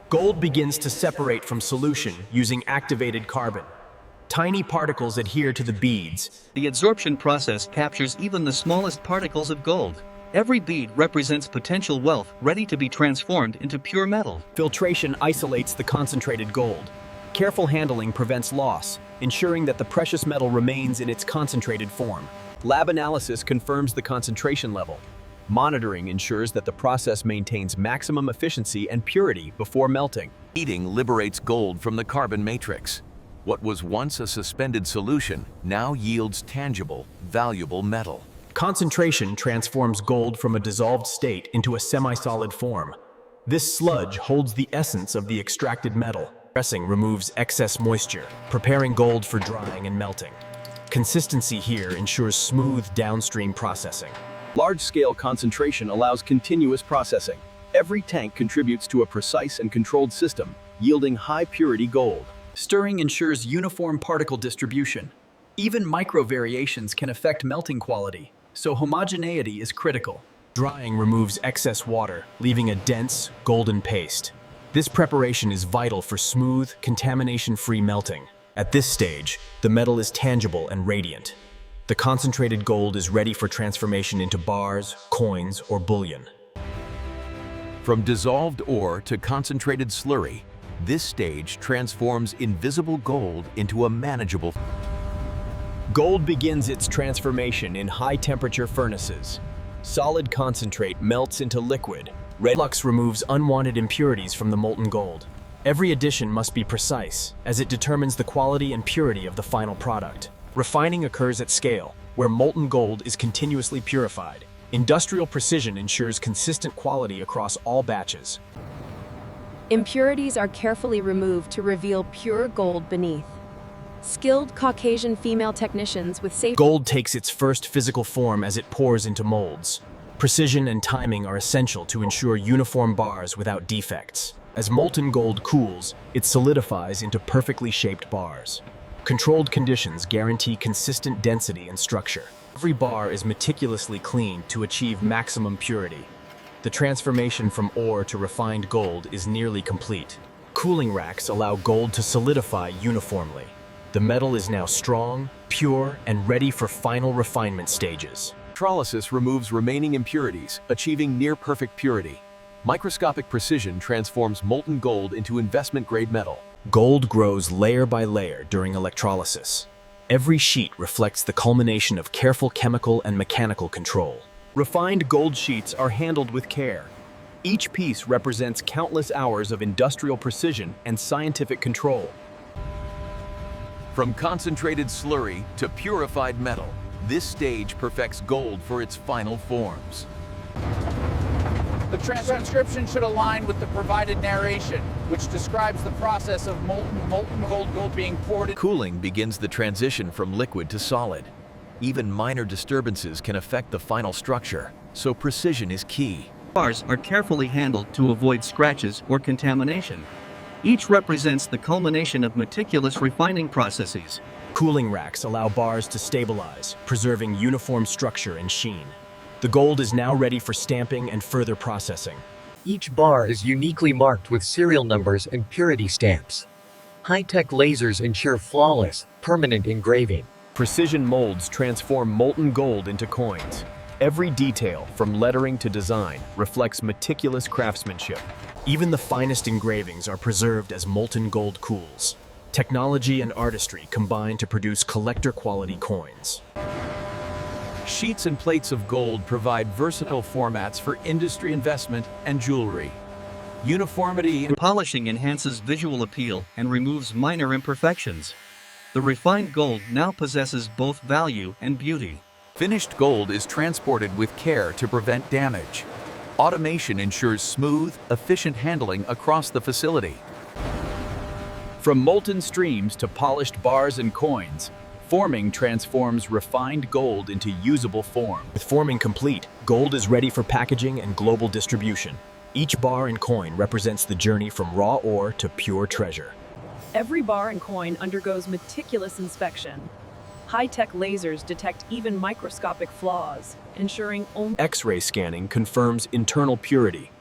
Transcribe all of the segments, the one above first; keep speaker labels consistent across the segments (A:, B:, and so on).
A: Gold begins to separate from solution using activated carbon. Tiny particles adhere to the beads.
B: The adsorption process captures even the smallest particles of gold. Every bead represents potential wealth ready to be transformed into pure metal.
A: Filtration isolates the concentrated gold. Careful handling prevents loss, ensuring that the precious metal remains in its concentrated form. Lab analysis confirms the concentration level. Monitoring ensures that the process maintains maximum efficiency and purity before melting.
C: Heating liberates gold from the carbon matrix. What was once a suspended solution now yields tangible, valuable metal.
A: Concentration transforms gold from a dissolved state into a semi-solid form. This sludge holds the essence of the extracted metal. Pressing removes excess moisture, preparing gold for drying and melting. Consistency here ensures smooth downstream processing.
D: Large-scale concentration allows continuous processing. Every tank contributes to a precise and controlled system, yielding high-purity gold.
A: Stirring ensures uniform particle distribution. Even micro variations can affect melting quality, so homogeneity is critical. Drying removes excess water, leaving a dense, golden paste. This preparation is vital for smooth, contamination-free melting. At this stage, the metal is tangible and radiant. The concentrated gold is ready for transformation into bars, coins, or bullion.
C: From dissolved ore to concentrated slurry, this stage transforms invisible gold into a manageable.
A: Gold begins its transformation in high-temperature furnaces. Solid concentrate melts into liquid. Red flux removes unwanted impurities from the molten gold. Every addition must be precise, as it determines the quality and purity of the final product. Refining occurs at scale, where molten gold is continuously purified. Industrial precision ensures consistent quality across all batches.
E: Impurities are carefully removed to reveal pure gold beneath. Skilled Caucasian female technicians with safe.
A: Gold takes its first physical form as it pours into molds. Precision and timing are essential to ensure uniform bars without defects. As molten gold cools, it solidifies into perfectly shaped bars. Controlled conditions guarantee consistent density and structure. Every bar is meticulously cleaned to achieve maximum purity. The transformation from ore to refined gold is nearly complete. Cooling racks allow gold to solidify uniformly. The metal is now strong, pure, and ready for final refinement stages.
D: Electrolysis removes remaining impurities, achieving near-perfect purity. Microscopic precision transforms molten gold into investment-grade metal.
A: Gold grows layer by layer during electrolysis. Every sheet reflects the culmination of careful chemical and mechanical control. Refined gold sheets are handled with care. Each piece represents countless hours of industrial precision and scientific control.
C: From concentrated slurry to purified metal, this stage perfects gold for its final forms.
F: The transcription should align with the provided narration, which describes the process of molten gold being poured.
C: Cooling begins the transition from liquid to solid. Even minor disturbances can affect the final structure, so precision is key.
B: Bars are carefully handled to avoid scratches or contamination. Each represents the culmination of meticulous refining processes.
A: Cooling racks allow bars to stabilize, preserving uniform structure and sheen. The gold is now ready for stamping and further processing.
G: Each bar is uniquely marked with serial numbers and purity stamps. High-tech lasers ensure flawless, permanent engraving.
D: Precision molds transform molten gold into coins. Every detail, from lettering to design, reflects meticulous craftsmanship.
A: Even the finest engravings are preserved as molten gold cools. Technology and artistry combine to produce collector-quality coins.
D: Sheets and plates of gold provide versatile formats for industry investment and jewelry. Uniformity and
B: Polishing enhances visual appeal and removes minor imperfections. The refined gold now possesses both value and beauty.
C: Finished gold is transported with care to prevent damage. Automation ensures smooth, efficient handling across the facility.
D: From molten streams to polished bars and coins, forming transforms refined gold into usable form.
A: With forming complete, gold is ready for packaging and global distribution. Each bar and coin represents the journey from raw ore to pure treasure.
H: Every bar and coin undergoes meticulous inspection. High-tech lasers detect even microscopic flaws, ensuring only
A: X-ray scanning confirms internal purity.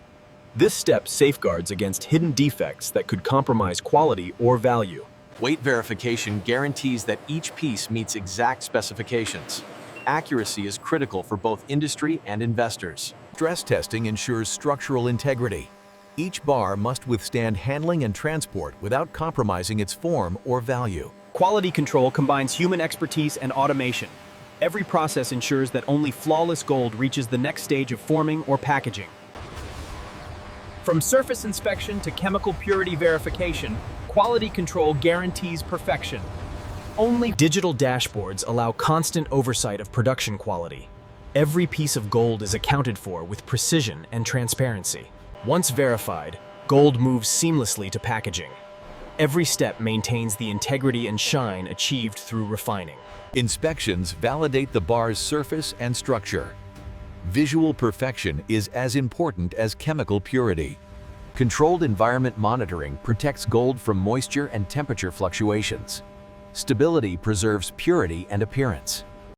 A: This step safeguards against hidden defects that could compromise quality or value.
C: Weight verification guarantees that each piece meets exact specifications. Accuracy is critical for both industry and investors. Stress testing ensures structural integrity. Each bar must withstand handling and transport without compromising its form or value.
A: Quality control combines human expertise and automation. Every process ensures that only flawless gold reaches the next stage of forming or packaging. From surface inspection to chemical purity verification, quality control guarantees perfection. Only digital dashboards allow constant oversight of production quality. Every piece of gold is accounted for with precision and transparency. Once verified, gold moves seamlessly to packaging. Every step maintains the integrity and shine achieved through refining.
C: Inspections validate the bar's surface and structure. Visual perfection is as important as chemical purity. Controlled environment monitoring protects gold from moisture and temperature fluctuations. Stability preserves purity and appearance.